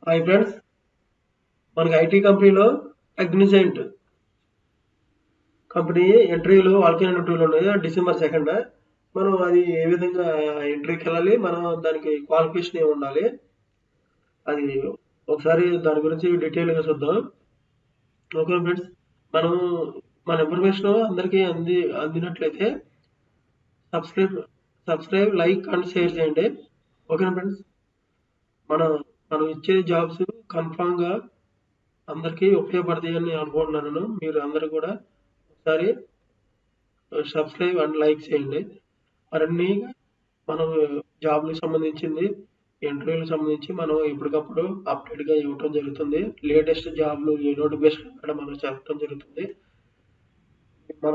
Hi friends, మనకి IT కంపెనీలో అగ్నిజెంట్ company ఇంటర్వ్యూలు వాల్కైన్ ఇంటర్వ్యూలు ఉన్నాయి డిసెంబర్ 2. మనం అది ఏ విధంగా ఇంటర్వ్యూకి వెళ్ళాలి, మనం దానికి క్వాలిఫికేషన్ ఏమి ఉండాలి, అది ఒకసారి దాని గురించి డీటెయిల్గా చూద్దాం. ఓకే ఫ్రెండ్స్, మనం మన ఇన్ఫర్మేషన్ అందరికీ అందినట్లయితే subscribe subscribe like and share చేయండి. ఓకేనా ఫ్రెండ్స్, మనం మనం ఇచ్చే జాబ్స్ కన్ఫామ్గా అందరికీ ఉపయోగపడతాయని అనుకుంటున్నాను. మీరు అందరూ కూడా ఒకసారి సబ్స్క్రైబ్ అండ్ లైక్ చేయండి. మరిన్ని మనం జాబ్లకు సంబంధించింది, ఇంటర్వ్యూలకు సంబంధించి మనం ఎప్పటికప్పుడు అప్డేట్గా ఇవ్వటం జరుగుతుంది. లేటెస్ట్ జాబ్లు ఏ నోటిఫికేషన్ కూడా మనం చెప్పడం జరుగుతుంది. మన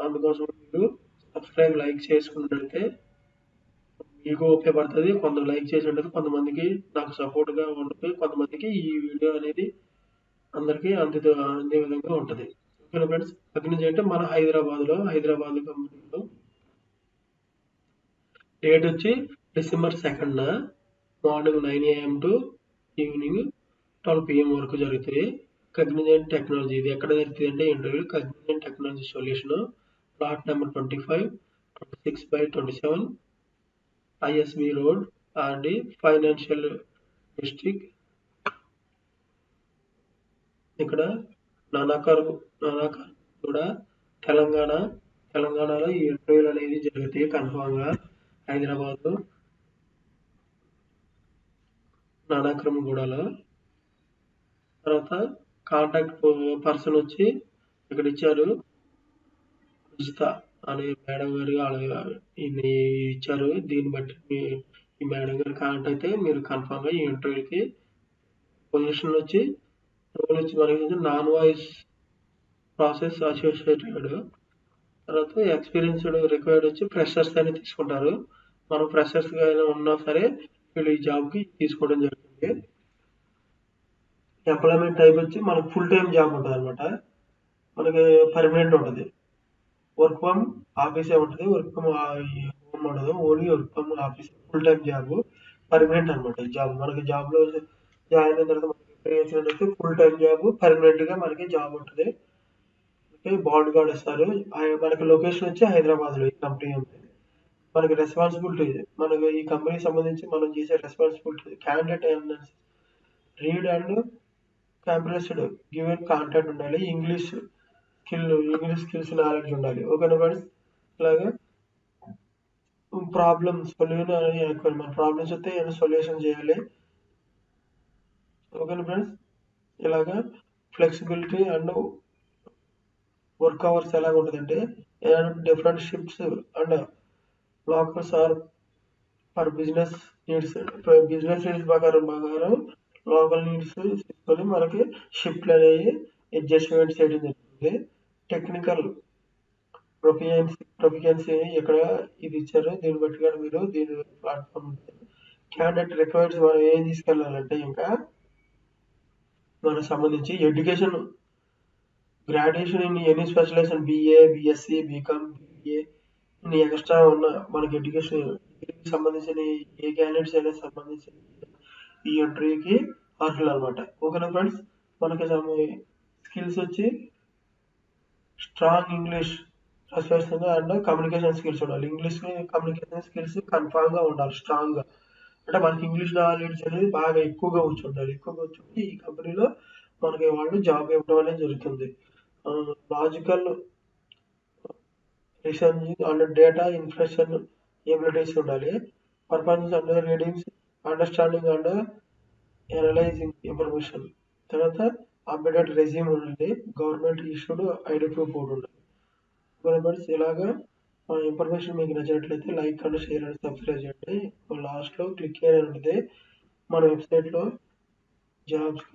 అందుకోసం మీరు సబ్స్క్రైబ్ లైక్ చేసుకున్నట్లయితే మీకు ఉపయోగపడుతుంది. కొందరు లైక్ చేసినట్లయితే కొంతమందికి నాకు సపోర్ట్గా ఉంటుంది, కొంతమందికి ఈ వీడియో అనేది అందరికీ అందే విధంగా ఉంటుంది. ఓకేనా ఫ్రెండ్స్, అక్కడి నుంచి అంటే మన హైదరాబాద్ కంపెనీలో డేట్ వచ్చి December 2 morning 9 AM to evening 12 PM వరకు జరుగుతాయి. కగ్నిజెంట్ టెక్నాలజీ, ఇది ఎక్కడ జరుగుతుంది అంటే interview Cognizant technology solution, plot number 25 26/27 ISB road R D financial district. ఇక్కడ నానాకర్ కూడా తెలంగాణలో ఈ ఇంటర్వ్యూలు అనేది జరుగుతాయి కన్ఫామ్గా. హైదరాబాద్ నానాక్రమగూడలో. తర్వాత కాంటాక్ట్ పర్సన్ వచ్చి ఇక్కడ ఇచ్చారు, ఉచిత అనే మేడం గారు ఇన్ని ఇచ్చారు. దీన్ని బట్టి ఈ మేడం గారు కాంటాక్ట్ అయితే మీరు కన్ఫామ్గా ఈ ఇంటర్వ్యూకి పొజిషన్ వచ్చి రోల్ వచ్చి మనకి నాన్ వాయిస్ ప్రాసెస్ అసోసియేటెడ్. తర్వాత ఎక్స్పీరియన్స్డ్ రిక్వైర్డ్ వచ్చి ఫ్రెషర్స్ అని తీసుకుంటారు. మనం ఫ్రెషర్స్గా ఉన్నా సరే వీళ్ళు ఈ జాబ్కి తీసుకోవడం జరుగుతుంది. ఎంప్లాయ్మెంట్ టైప్ వచ్చి మనకు ఫుల్ టైం జాబ్ ఉంటుంది అనమాట. మనకి పర్మనెంట్ ఉంటుంది. వర్క్ ఫ్రమ్ ఆఫీసే ఉంటుంది, వర్క్ ఫ్రమ్ హోమ్ ఉండదు, only work from office. Full time job permanent అనమాట. ఈ జాబ్ మనకి జాబ్లో జాయిన్ అయిన తర్వాత మనకి ఫుల్ టైం జాబ్ పర్మనెంట్గా మనకి జాబ్ ఉంటుంది. బాండ్ కార్డ్ ఇస్తారు. మనకి లొకేషన్ వచ్చి హైదరాబాద్లో ఈ కంపెనీ ఉంది. మనకి రెస్పాన్సిబిలిటీ, మనకి ఈ కంపెనీకి సంబంధించి మనం చేసే responsibility candidate read and compressed given content ఉండాలి. ఇంగ్లీష్ స్కిల్స్ నాలెడ్జ్ ఉండాలి. ఓకేనా ఫ్రెండ్స్, ఇలాగే మన ప్రాబ్లమ్స్ వస్తే ఏమైనా సొల్యూషన్ చేయాలి. ఓకేనా ఫ్రెండ్స్, ఇలాగా ఫ్లెక్సిబిలిటీ అండ్ వర్క్ అవర్స్ ఎలాగ ఉంటుందంటే different shifts and blockers are for business needs ప్రకారం లోకల్ నీడ్స్ తీసుకొని మనకి షిఫ్ట్లు అనేవి అడ్జస్ట్మెంట్ చేయడం జరుగుతుంది. టెక్నికల్ ప్రొఫిషియన్సీ ఇక్కడ ఇది ఇచ్చారు. దీన్ని బట్టి కూడా మీరు దీని ప్లాట్ఫామ్ క్యాండిడేట్ రిక్వైర్స్ మనం ఏం తీసుకెళ్ళాలంటే ఇంకా మనకు సంబంధించి education graduation in any specialisation BA BSc BCom BBA ఇన్ని ఎక్స్ట్రా ఉన్న మనకి ఎడ్యుకేషన్ సంబంధించిన ఏ క్యాండిడేట్స్ అయినా సంబంధించిన ఈ ఇంటర్వ్యూకి అర్హులు అనమాట. ఓకేనా ఫ్రెండ్స్, మనకి స్కిల్స్ వచ్చి strong English and communication skills ఉండాలి. ఇంగ్లీష్ కమ్యూనికేషన్ స్కిల్స్ కన్ఫామ్గా ఉండాలి, స్ట్రాంగ్గా. అంటే మనకి ఇంగ్లీష్ నాలెడ్జ్ అనేది బాగా ఎక్కువగా ఉండాలి. ఈ కంపెనీలో మనకి వాళ్ళు జాబ్ ఇవ్వడం అనేది జరుగుతుంది. Logical reasoning and data information abilities ఉండాలి. Performance and readings understanding and analysing information. తర్వాత అప్డేటెడ్ రెజ్యూమ్ ఉండాలి. గవర్నమెంట్ ఇష్యూడ్ ఐడి ప్రూఫ్ కూడా ఉండాలి. ఇలాగా ఇన్ఫర్మేషన్ మీకు నచ్చినట్లయితే like and share and subscribe చేయండి. లాస్ట్లో క్లిక్ చేయాలని ఉంటుంది. మన వెబ్సైట్లో జాబ్స్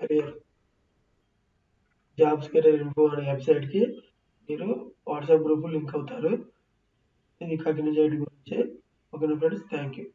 కెరీర్ ఇన్ఫో అనే వెబ్సైట్కి మీరు వాట్సాప్ గ్రూప్ లింక్ అవుతారు. ఇది కంటిన్యూ చేయడం గురించి. Okay friends, thank you.